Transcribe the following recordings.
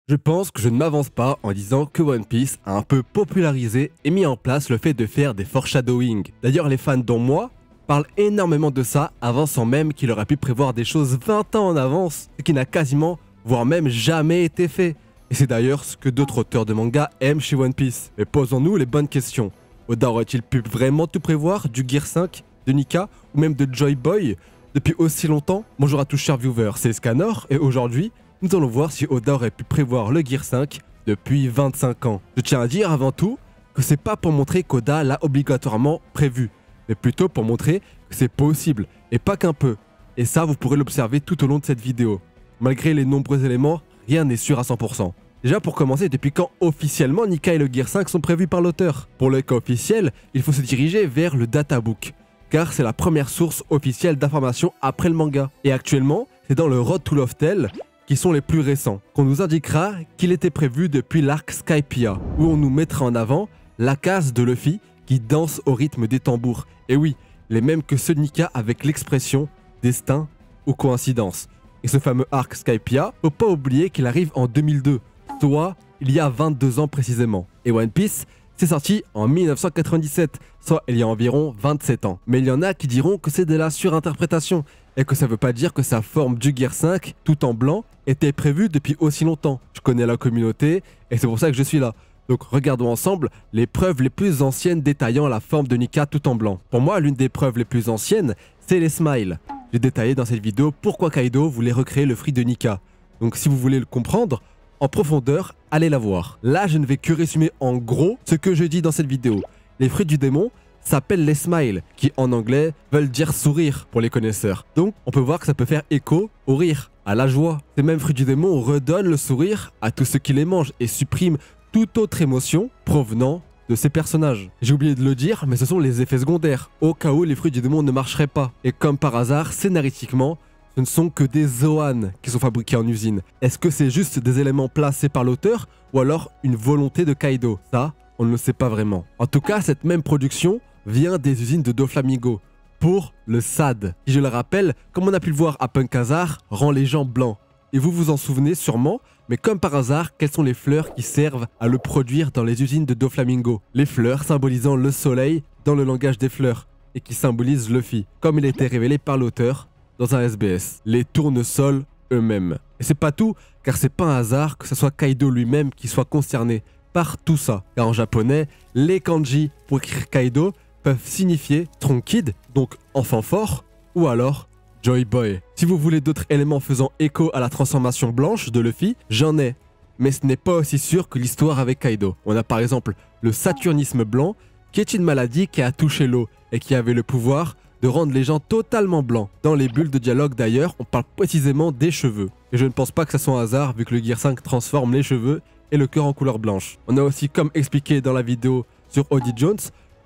Je pense que je ne m'avance pas en disant que One Piece a un peu popularisé et mis en place le fait de faire des foreshadowing. D'ailleurs, les fans dont moi parlent énormément de ça, avançant même qu'il aurait pu prévoir des choses 20 ans en avance, ce qui n'a quasiment, voire même jamais été fait. Et c'est d'ailleurs ce que d'autres auteurs de manga aiment chez One Piece. Mais posons-nous les bonnes questions. Oda aurait-il pu vraiment tout prévoir du Gear 5, de Nika ou même de Joy Boy depuis aussi longtemps? Bonjour à tous chers viewers, c'est Scanor et aujourd'hui, nous allons voir si Oda aurait pu prévoir le Gear 5 depuis 25 ans. Je tiens à dire avant tout que c'est pas pour montrer qu'Oda l'a obligatoirement prévu, mais plutôt pour montrer que c'est possible, et pas qu'un peu. Et ça, vous pourrez l'observer tout au long de cette vidéo. Malgré les nombreux éléments, rien n'est sûr à 100%. Déjà pour commencer, depuis quand officiellement Nika et le Gear 5 sont prévus par l'auteur? Pour le cas officiel, il faut se diriger vers le databook, car c'est la première source officielle d'informations après le manga. Et actuellement, c'est dans le Road to Love Tale qui sont les plus récents, qu'on nous indiquera qu'il était prévu depuis l'arc Skypiea, où on nous mettra en avant la case de Luffy qui danse au rythme des tambours. Et oui, les mêmes que ceux de Nika avec l'expression destin ou coïncidence. Et ce fameux arc Skypiea, faut pas oublier qu'il arrive en 2002, soit il y a 22 ans précisément. Et One Piece, c'est sorti en 1997, soit il y a environ 27 ans. Mais il y en a qui diront que c'est de la surinterprétation, et que ça veut pas dire que sa forme du Gear 5, tout en blanc, était prévue depuis aussi longtemps. Je connais la communauté, et c'est pour ça que je suis là. Donc regardons ensemble les preuves les plus anciennes détaillant la forme de Nika tout en blanc. Pour moi, l'une des preuves les plus anciennes, c'est les smiles. J'ai détaillé dans cette vidéo pourquoi Kaido voulait recréer le fruit de Nika. Donc si vous voulez le comprendre, en profondeur, allez la voir. Là, je ne vais que résumer en gros ce que je dis dans cette vidéo. Les fruits du démon s'appellent les smiles, qui en anglais veulent dire sourire pour les connaisseurs. Donc, on peut voir que ça peut faire écho au rire, à la joie. Ces mêmes fruits du démon redonnent le sourire à tous ceux qui les mangent et suppriment toute autre émotion provenant de ces personnages. J'ai oublié de le dire, mais ce sont les effets secondaires, au cas où les fruits du démon ne marcheraient pas. Et comme par hasard, scénaristiquement, ce ne sont que des Zoan qui sont fabriqués en usine. Est-ce que c'est juste des éléments placés par l'auteur ou alors une volonté de Kaido? Ça, on ne le sait pas vraiment. En tout cas, cette même production vient des usines de Doflamingo pour le SAD, qui, je le rappelle, comme on a pu le voir à Punk Hazard, rend les gens blancs. Et vous vous en souvenez sûrement, mais comme par hasard, quelles sont les fleurs qui servent à le produire dans les usines de Doflamingo? Les fleurs symbolisant le soleil dans le langage des fleurs, et qui symbolisent Luffy, comme il a été révélé par l'auteur dans un SBS. Les tournesols eux-mêmes. Et c'est pas tout, car c'est pas un hasard que ce soit Kaido lui-même qui soit concerné par tout ça. Car en japonais, les kanji pour écrire Kaido peuvent signifier Strong Kid, donc enfant fort, ou alors Joy Boy. Si vous voulez d'autres éléments faisant écho à la transformation blanche de Luffy, j'en ai. Mais ce n'est pas aussi sûr que l'histoire avec Kaido. On a par exemple le saturnisme blanc, qui est une maladie qui a touché l'eau et qui avait le pouvoir de rendre les gens totalement blancs. Dans les bulles de dialogue d'ailleurs, on parle précisément des cheveux. Et je ne pense pas que ça soit un hasard vu que le Gear 5 transforme les cheveux et le cœur en couleur blanche. On a aussi, comme expliqué dans la vidéo sur Audi Jones,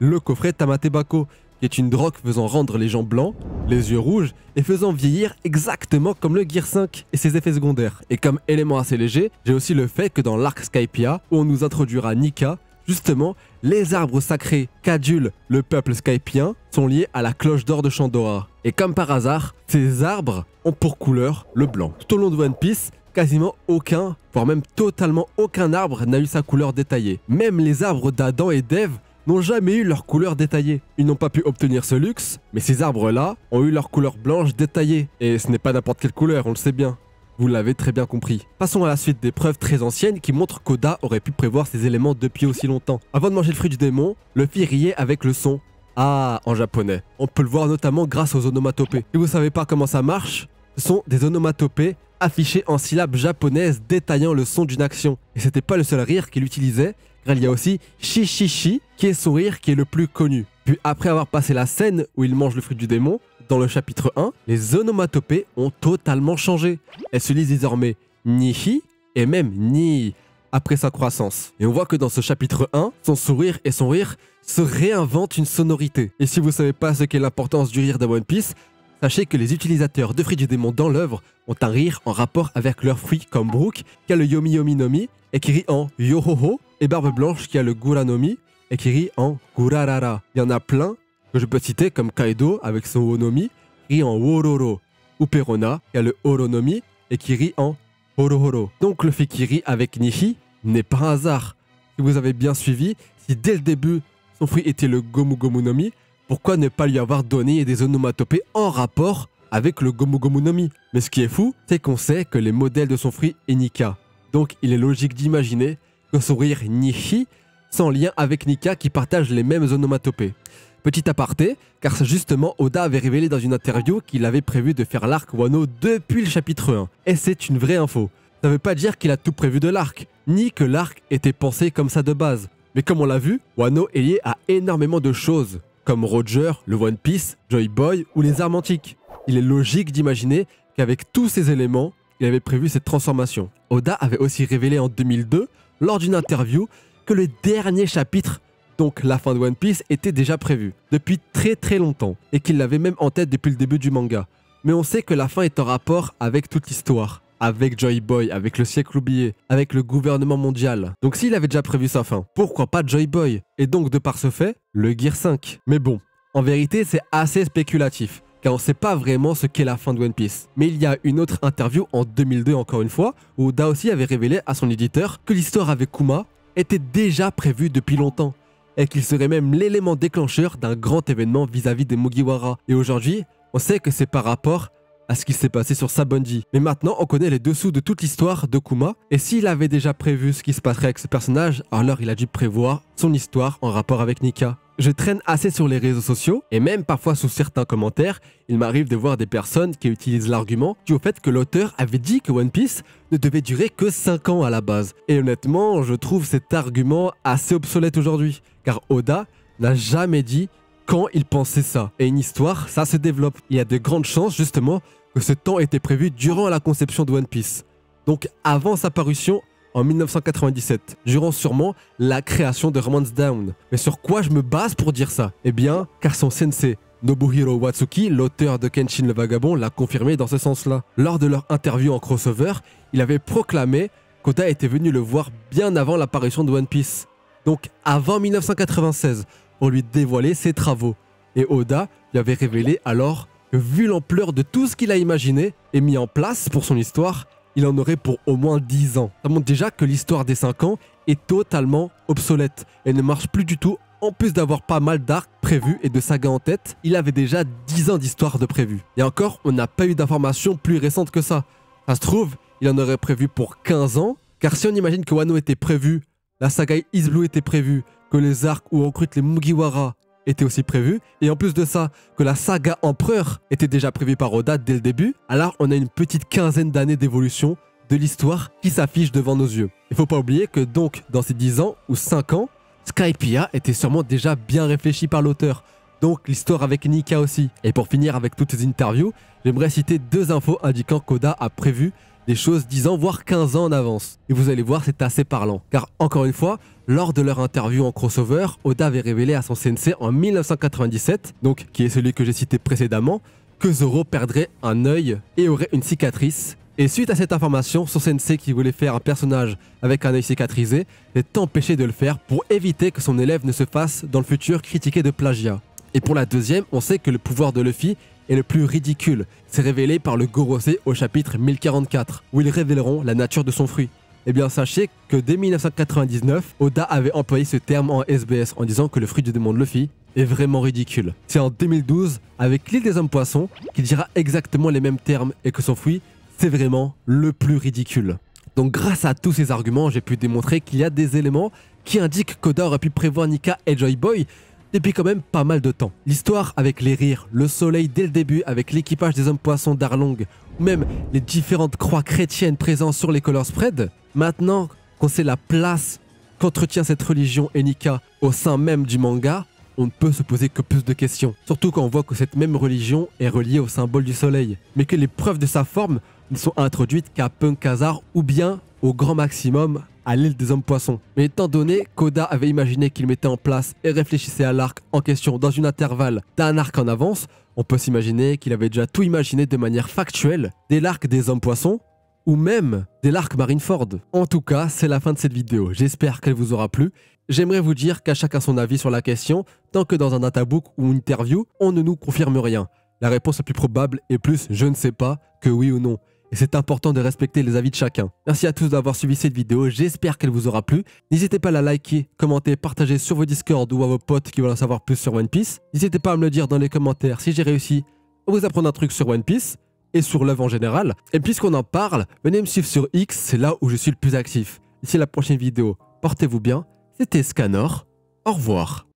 le coffret Tamatebako, qui est une drogue faisant rendre les gens blancs, les yeux rouges et faisant vieillir exactement comme le Gear 5 et ses effets secondaires. Et comme élément assez léger, j'ai aussi le fait que dans l'arc Skypiea, où on nous introduira Nika, justement, les arbres sacrés qu'adule le peuple skypien sont liés à la cloche d'or de Shandora. Et comme par hasard, ces arbres ont pour couleur le blanc. Tout au long de One Piece, quasiment aucun, voire même totalement aucun arbre n'a eu sa couleur détaillée. Même les arbres d'Adam et d'Ève n'ont jamais eu leur couleur détaillée. Ils n'ont pas pu obtenir ce luxe, mais ces arbres-là ont eu leur couleur blanche détaillée. Et ce n'est pas n'importe quelle couleur, on le sait bien. Vous l'avez très bien compris. Passons à la suite des preuves très anciennes qui montrent qu'Oda aurait pu prévoir ces éléments depuis aussi longtemps. Avant de manger le fruit du démon, Luffy riait avec le son « Ah » en japonais. On peut le voir notamment grâce aux onomatopées. Si vous savez pas comment ça marche, ce sont des onomatopées affichées en syllabes japonaises détaillant le son d'une action. Et c'était pas le seul rire qu'il utilisait, car il y a aussi Shishishi, qui est son rire qui est le plus connu. Puis après avoir passé la scène où il mange le fruit du démon, dans le chapitre 1, les onomatopées ont totalement changé. Elles se lisent désormais Nihi et même Ni après sa croissance. Et on voit que dans ce chapitre 1, son sourire et son rire se réinventent une sonorité. Et si vous savez pas ce qu'est l'importance du rire de One Piece, sachez que les utilisateurs de fruits du démon dans l'œuvre ont un rire en rapport avec leurs fruits comme Brook, qui a le Yomi Yomi Nomi et qui rit en Yohoho, et Barbe Blanche qui a le Guranomi et qui rit en Gurarara. Il y en a plein que je peux citer comme Kaido avec son Onomi, qui rit en Wororo, ou Perona qui a le Oronomi et qui rit en Horo. Donc le fait qu'il rit avec Nihi n'est pas un hasard. Si vous avez bien suivi, si dès le début son fruit était le Gomu Gomu no Mi, pourquoi ne pas lui avoir donné des onomatopées en rapport avec le Gomu Gomu no Mi? Mais ce qui est fou, c'est qu'on sait que les modèles de son fruit est Nika. Donc il est logique d'imaginer que son rire Nihi sans lien avec Nika qui partagent les mêmes onomatopées. Petit aparté, car justement Oda avait révélé dans une interview qu'il avait prévu de faire l'arc Wano depuis le chapitre 1. Et c'est une vraie info. Ça veut pas dire qu'il a tout prévu de l'arc, ni que l'arc était pensé comme ça de base. Mais comme on l'a vu, Wano est lié à énormément de choses, comme Roger, le One Piece, Joy Boy ou les armes antiques. Il est logique d'imaginer qu'avec tous ces éléments, il avait prévu cette transformation. Oda avait aussi révélé en 2002, lors d'une interview, que le dernier chapitre, donc la fin de One Piece, était déjà prévu, depuis très longtemps, et qu'il l'avait même en tête depuis le début du manga. Mais on sait que la fin est en rapport avec toute l'histoire, avec Joy Boy, avec le siècle oublié, avec le gouvernement mondial. Donc s'il avait déjà prévu sa fin, pourquoi pas Joy Boy? Et donc de par ce fait, le Gear 5. Mais bon, en vérité c'est assez spéculatif, car on ne sait pas vraiment ce qu'est la fin de One Piece. Mais il y a une autre interview en 2002 encore une fois, où Oda aussi avait révélé à son éditeur que l'histoire avec Kuma était déjà prévue depuis longtemps, et qu'il serait même l'élément déclencheur d'un grand événement vis-à-vis des Mugiwara. Et aujourd'hui, on sait que c'est par rapport à ce qui s'est passé sur Sabanji. Mais maintenant, on connaît les dessous de toute l'histoire de Kuma, et s'il avait déjà prévu ce qui se passerait avec ce personnage, alors il a dû prévoir son histoire en rapport avec Nika. Je traîne assez sur les réseaux sociaux, et même parfois sous certains commentaires, il m'arrive de voir des personnes qui utilisent l'argument dû au fait que l'auteur avait dit que One Piece ne devait durer que 5 ans à la base. Et honnêtement, je trouve cet argument assez obsolète aujourd'hui, car Oda n'a jamais dit quand il pensait ça. Et une histoire, ça se développe. Il y a de grandes chances justement que ce temps était prévu durant la conception de One Piece. Donc avant sa parution en 1997, durant sûrement la création de Romance Down. Mais sur quoi je me base pour dire ça? Eh bien, car son sensei, Nobuhiro Watsuki, l'auteur de Kenshin le Vagabond, l'a confirmé dans ce sens-là. Lors de leur interview en crossover, il avait proclamé qu'Oda était venu le voir bien avant l'apparition de One Piece. Donc avant 1996, pour lui dévoiler ses travaux. Et Oda lui avait révélé alors que vu l'ampleur de tout ce qu'il a imaginé et mis en place pour son histoire, il en aurait pour au moins 10 ans. Ça montre déjà que l'histoire des 5 ans est totalement obsolète et ne marche plus du tout. En plus d'avoir pas mal d'arcs prévus et de sagas en tête, il avait déjà 10 ans d'histoire de prévu. Et encore, on n'a pas eu d'informations plus récentes que ça. Ça se trouve, il en aurait prévu pour 15 ans, car si on imagine que Wano était prévu, la saga Is Blue était prévue, que les arcs où on recrute les Mugiwara étaient aussi prévus, et en plus de ça, que la saga Empereur était déjà prévue par Oda dès le début, alors on a une petite quinzaine d'années d'évolution de l'histoire qui s'affiche devant nos yeux. Il faut pas oublier que donc, dans ces 10 ans ou 5 ans, Skypiea était sûrement déjà bien réfléchi par l'auteur, donc l'histoire avec Nika aussi. Et pour finir avec toutes ces interviews, j'aimerais citer 2 infos indiquant qu'Oda a prévu des choses 10 ans voire 15 ans en avance. Et vous allez voir, c'est assez parlant. Car encore une fois, lors de leur interview en crossover, Oda avait révélé à son sensei en 1997, donc qui est celui que j'ai cité précédemment, que Zoro perdrait un œil et aurait une cicatrice. Et suite à cette information, son sensei qui voulait faire un personnage avec un œil cicatrisé est empêché de le faire pour éviter que son élève ne se fasse dans le futur critiquer de plagiat. Et pour la deuxième, on sait que le pouvoir de Luffy est le plus ridicule. C'est révélé par le Gorosei au chapitre 1044, où ils révéleront la nature de son fruit. Eh bien sachez que dès 1999, Oda avait employé ce terme en SBS en disant que le fruit du démon de Luffy est vraiment ridicule. C'est en 2012, avec l'île des hommes poissons, qu'il dira exactement les mêmes termes et que son fruit, c'est vraiment le plus ridicule. Donc grâce à tous ces arguments, j'ai pu démontrer qu'il y a des éléments qui indiquent qu'Oda aurait pu prévoir Nika et Joy Boy depuis quand même pas mal de temps. L'histoire avec les rires, le soleil dès le début avec l'équipage des hommes poissons d'Arlong, ou même les différentes croix chrétiennes présentes sur les color spreads, maintenant qu'on sait la place qu'entretient cette religion et Nika au sein même du manga, on ne peut se poser que plus de questions. Surtout quand on voit que cette même religion est reliée au symbole du soleil, mais que les preuves de sa forme ne sont introduites qu'à Punk Hazard ou bien au grand maximum à l'île des hommes poissons. Mais étant donné qu'Oda avait imaginé qu'il mettait en place et réfléchissait à l'arc en question dans une intervalle d'un arc en avance, on peut s'imaginer qu'il avait déjà tout imaginé de manière factuelle dès l'arc des hommes poissons ou même dès l'arc Marineford. En tout cas, c'est la fin de cette vidéo. J'espère qu'elle vous aura plu. J'aimerais vous dire qu'à chacun son avis sur la question, tant que dans un databook ou une interview, on ne nous confirme rien. La réponse la plus probable est plus « je ne sais pas » que oui ou non. et c'est important de respecter les avis de chacun. Merci à tous d'avoir suivi cette vidéo, j'espère qu'elle vous aura plu. N'hésitez pas à la liker, commenter, partager sur vos Discord ou à vos potes qui veulent en savoir plus sur One Piece. N'hésitez pas à me le dire dans les commentaires si j'ai réussi à vous apprendre un truc sur One Piece et sur l'œuvre en général. Et puisqu'on en parle, venez me suivre sur X, c'est là où je suis le plus actif. D'ici la prochaine vidéo, portez-vous bien, c'était Scanor, au revoir.